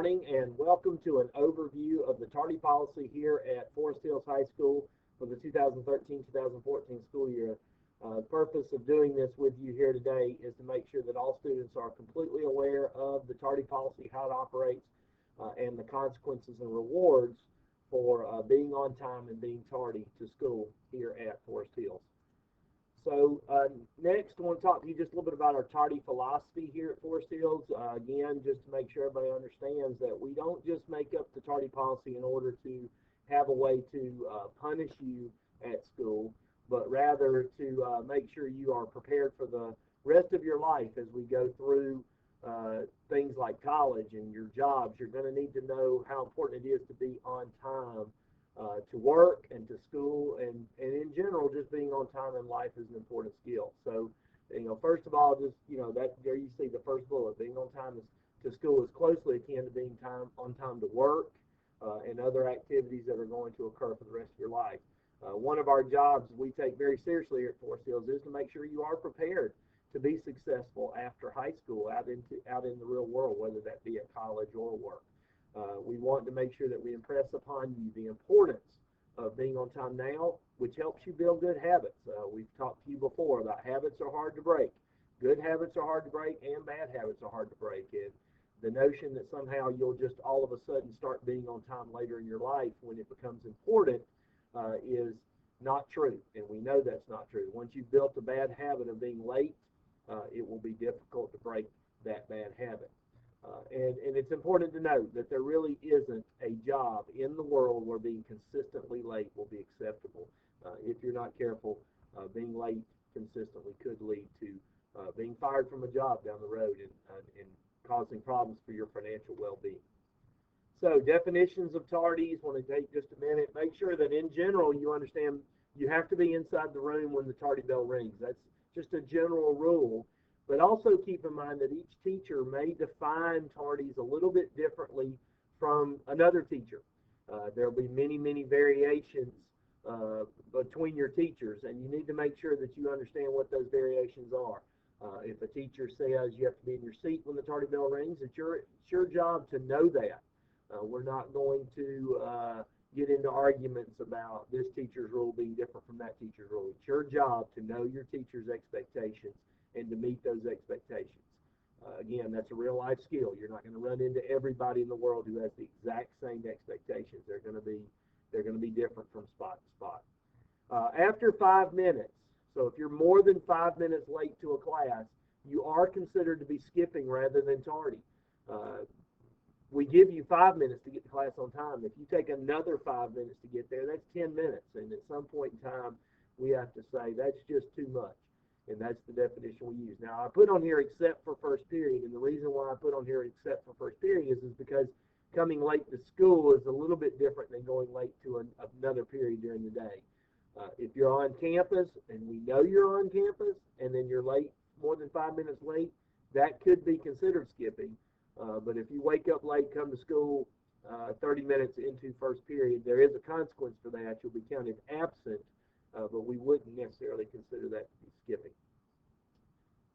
morning and welcome to an overview of the tardy policy here at Forest Hills High School for the 2013-2014 school year. The purpose of doing this with you here today is to make sure that all students are completely aware of the tardy policy, how it operates, and the consequences and rewards for being on time and being tardy to school here at Forest Hills. So next, I want to talk to you just a little bit about our tardy philosophy here at Forest Hills. Again, just to make sure everybody understands that we don't just make up the tardy policy in order to have a way to punish you at school, but rather to make sure you are prepared for the rest of your life as we go through things like college and your jobs. You're going to need to know how important it is to be on time to work and to school, and in general, just being on time in life is an important skill. So, first of all, just, that there you see the first bullet, being on time to school is closely akin to being on time to work and other activities that are going to occur for the rest of your life. One of our jobs we take very seriously here at Forest Hills is to make sure you are prepared to be successful after high school out in the real world, whether that be at college or work. We want to make sure that we impress upon you the importance of being on time now, which helps you build good habits. We've talked to you before about habits are hard to break. Good habits are hard to break, and bad habits are hard to break. And the notion that somehow you'll just all of a sudden start being on time later in your life when it becomes important is not true, and we know that's not true. Once you've built a bad habit of being late, it will be difficult to break that bad habit. And it's important to note that there really isn't a job in the world where being consistently late will be acceptable. If you're not careful, being late consistently could lead to being fired from a job down the road and causing problems for your financial well-being. So definitions of tardies, want to take just a minute. Make sure that in general you understand you have to be inside the room when the tardy bell rings. That's just a general rule. But also keep in mind that each teacher may define tardies a little bit differently from another teacher. There'll be many, many variations between your teachers, and you need to make sure that you understand what those variations are. If a teacher says you have to be in your seat when the tardy bell rings, it's your job to know that. We're not going to get into arguments about this teacher's rule being different from that teacher's rule. It's your job to know your teacher's expectations and to meet those expectations. Again, that's a real life skill. You're not going to run into everybody in the world who has the exact same expectations. They're going to be different from spot to spot. After 5 minutes, so if you're more than 5 minutes late to a class, you are considered to be skipping rather than tardy. We give you 5 minutes to get to class on time. If you take another 5 minutes to get there, that's 10 minutes. And at some point in time, we have to say that's just too much. And that's the definition we use. Now, I put on here except for first period, and the reason why I put on here except for first period is because coming late to school is a little bit different than going late to another period during the day. If you're on campus, and we know you're on campus, and then you're late, more than 5 minutes late, that could be considered skipping. But if you wake up late, come to school 30 minutes into first period, there is a consequence for that. You'll be counted absent. But we wouldn't necessarily consider that to be skipping.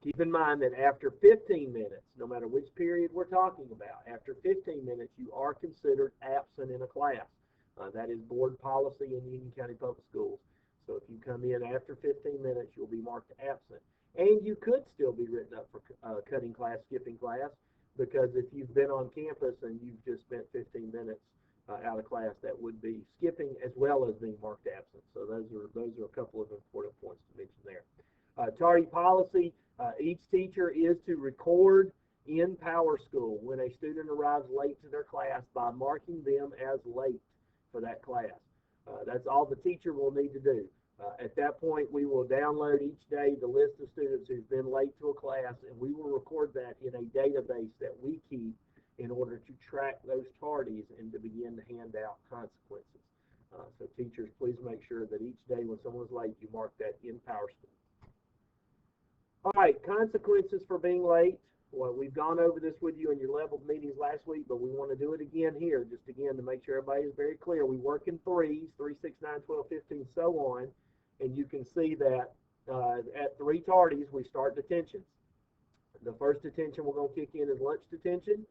Keep in mind that after 15 minutes, no matter which period we're talking about, after 15 minutes, you are considered absent in a class. That is board policy in Union County Public Schools. So if you come in after 15 minutes, you'll be marked absent. And you could still be written up for cutting class, skipping class, because if you've been on campus and you've just spent 15 minutes out of class, that would be skipping as well as being marked absent. So those are a couple of important points to mention there. Tardy policy, each teacher is to record in Power School when a student arrives late to their class by marking them as late for that class. That's all the teacher will need to do. At that point, we will download each day the list of students who've been late to a class, and we will record that in a database that we keep in order to track those tardies and to begin to hand out consequences. So teachers, please make sure that each day when someone's late, you mark that in Power School. All right, consequences for being late. Well, we've gone over this with you in your level meetings last week, but we want to do it again here, just again to make sure everybody is very clear. We work in threes, 3, 6, 9, 12, 15, so on, and you can see that at 3 tardies, we start detentions. The first detention we're going to kick in is lunch detention.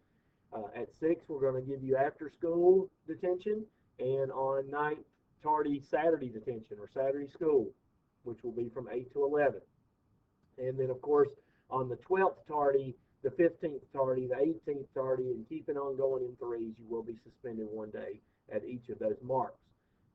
At 6, we're going to give you after-school detention, and on 9th, tardy Saturday detention or Saturday school, which will be from 8 to 11. And then, of course, on the 12th tardy, the 15th tardy, the 18th tardy, and keeping on going in threes, you will be suspended 1 day at each of those marks.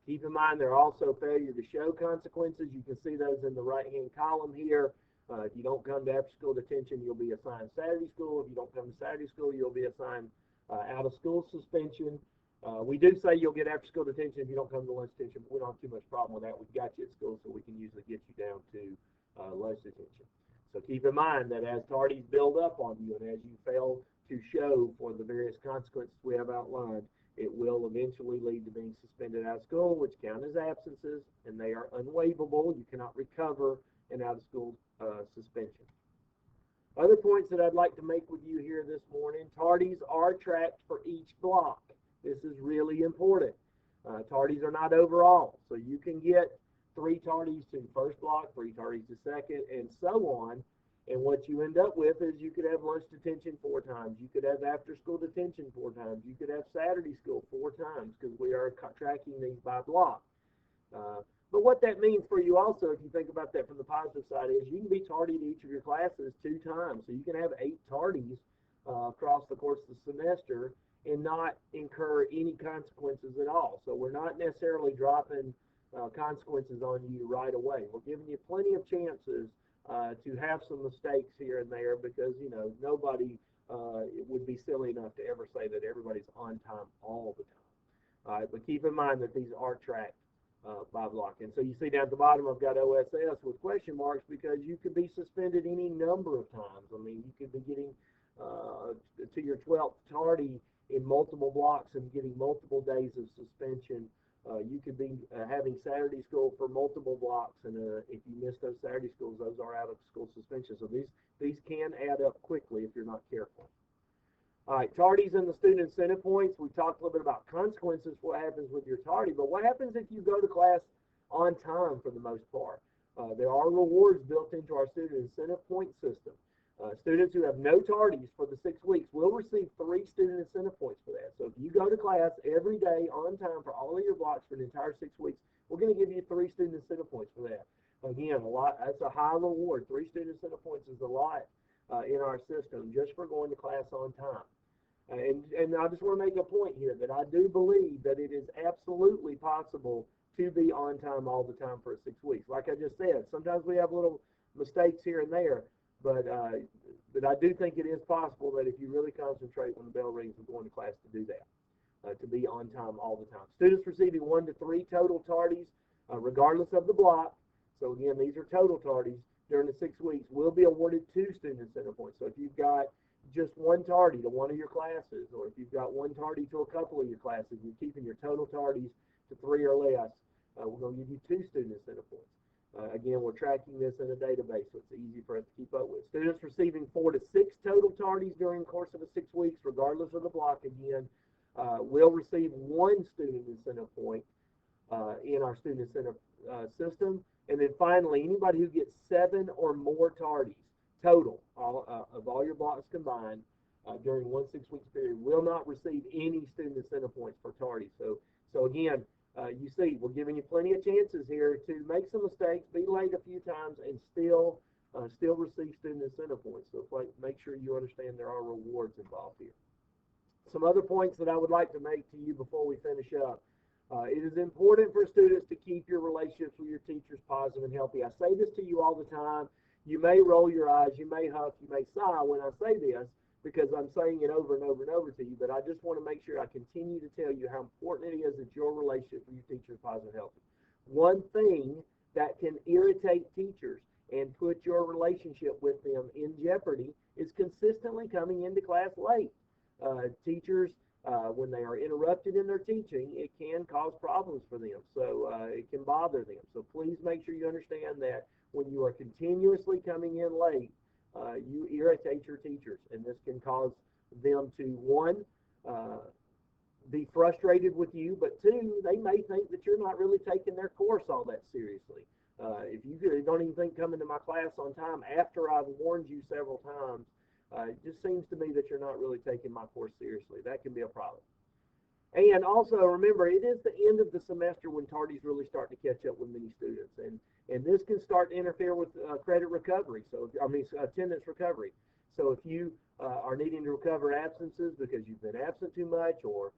Keep in mind there are also failure to show consequences. You can see those in the right-hand column here. If you don't come to after-school detention, you'll be assigned Saturday school. If you don't come to Saturday school, you'll be assigned out-of-school suspension. We do say you'll get after-school detention if you don't come to lunch detention, but we don't have too much problem with that. We've got you at school, so we can usually get you down to lunch detention. So keep in mind that as tardies build up on you and as you fail to show for the various consequences we have outlined, it will eventually lead to being suspended out of school, which count as absences, and they are unwaivable. You cannot recover an out-of-school suspension. Other points that I'd like to make with you here this morning: tardies are tracked for each block. This is really important. Tardies are not overall, so you can get 3 tardies to first block, 3 tardies to second, and so on. And what you end up with is you could have lunch detention 4 times. You could have after-school detention 4 times. You could have Saturday school 4 times because we are tracking these by block. But what that means for you also, if you think about that from the positive side, is you can be tardy to each of your classes 2 times. So you can have 8 tardies across the course of the semester and not incur any consequences at all. So we're not necessarily dropping consequences on you right away. We're giving you plenty of chances to have some mistakes here and there because, you know, nobody would be silly enough to ever say that everybody's on time all the time. All right, but keep in mind that these are tracked by block. And so you see down at the bottom, I've got OSS with question marks because you could be suspended any number of times. I mean, you could be getting to your 12th tardy in multiple blocks and getting multiple days of suspension. You could be having Saturday school for multiple blocks, and if you miss those Saturday schools, those are out of school suspensions. So these can add up quickly if you're not careful. All right, tardies and the student incentive points. We talked a little bit about consequences, what happens with your tardy, but what happens if you go to class on time for the most part? There are rewards built into our student incentive point system. Students who have no tardies for the 6 weeks will receive 3 student incentive points for that. So if you go to class every day on time for all of your blocks for the entire 6 weeks, we're going to give you 3 student incentive points for that. Again, a lot. That's a high reward. 3 student incentive points is a lot in our system just for going to class on time. And I just want to make a point here that I do believe that it is absolutely possible to be on time all the time for 6 weeks. Like I just said, sometimes we have little mistakes here and there, but I do think it is possible that if you really concentrate when the bell rings and going to class to do that, to be on time all the time. Students receiving 1 to 3 total tardies, regardless of the block. So again, these are total tardies during the 6 weeks will be awarded 2 student incentive points. So if you've got just 1 tardy to one of your classes, or if you've got 1 tardy to a couple of your classes, you're keeping your total tardies to 3 or less, we're going to give you 2 student incentive points. Again, we're tracking this in a database, so it's easy for us to keep up with. Students receiving 4 to 6 total tardies during the course of the 6 weeks, regardless of the block, again, will receive 1 student incentive point in our student incentive system. And then finally, anybody who gets 7 or more tardies total of all your blocks combined during 1 6-week period will not receive any student incentive points for tardy. So again, you see, we're giving you plenty of chances here to make some mistakes, be late a few times, and still receive student incentive points. So make sure you understand there are rewards involved here. Some other points that I would like to make to you before we finish up. It is important for students to keep your relationships with your teachers positive and healthy. I say this to you all the time. You may roll your eyes, you may huff, you may sigh when I say this because I'm saying it over and over and over to you, but I just want to make sure I continue to tell you how important it is that your relationship with your teacher is positive and healthy. One thing that can irritate teachers and put your relationship with them in jeopardy is consistently coming into class late. Teachers, when they are interrupted in their teaching, it can cause problems for them. So it can bother them. So please make sure you understand that when you are continuously coming in late, you irritate your teachers, and this can cause them to, 1, be frustrated with you, but 2, they may think that you're not really taking their course all that seriously. If you don't even think coming to my class on time after I've warned you several times It just seems to me that you're not really taking my course seriously. That can be a problem. And also remember, it is the end of the semester when tardies really start to catch up with many students, and this can start to interfere with credit recovery. So I mean attendance recovery. So if you are needing to recover absences because you've been absent too much, or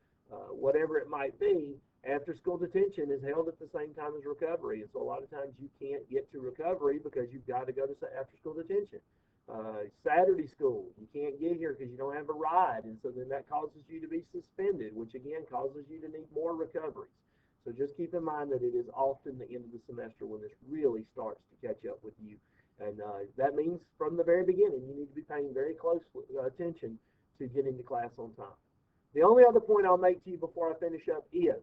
whatever it might be, after school detention is held at the same time as recovery, and so a lot of times you can't get to recovery because you've got to go to after school detention. Saturday school, you can't get here because you don't have a ride, and so then that causes you to be suspended, which again causes you to need more recoveries. So just keep in mind that it is often the end of the semester when this really starts to catch up with you, and that means from the very beginning you need to be paying very close attention to getting to class on time. The only other point I'll make to you before I finish up is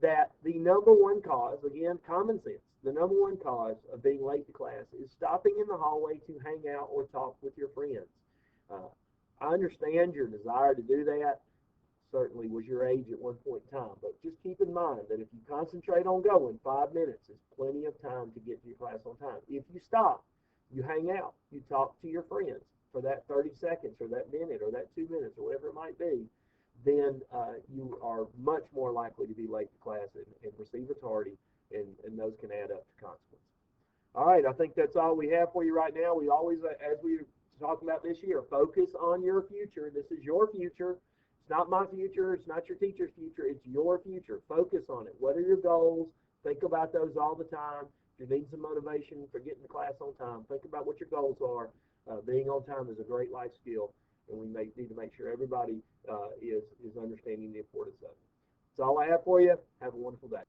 that the number one cause, again, common sense, the number one cause of being late to class is stopping in the hallway to hang out or talk with your friends. Uh, I understand your desire to do that. Certainly was your age at one point in time, but just keep in mind that if you concentrate on going, 5 minutes is plenty of time to get to your class on time. If you stop, you hang out, you talk to your friends for that 30 seconds or that minute or that 2 minutes or whatever it might be, then you are much more likely to be late to class and receive a tardy, and those can add up to consequences. All right, I think that's all we have for you right now. We always, as we talk about this year, focus on your future. This is your future. It's not my future. It's not your teacher's future. It's your future. Focus on it. What are your goals? Think about those all the time. If you need some motivation for getting to class on time, think about what your goals are. Being on time is a great life skill, and we need to make sure everybody is understanding the importance of it. That's all I have for you. Have a wonderful day.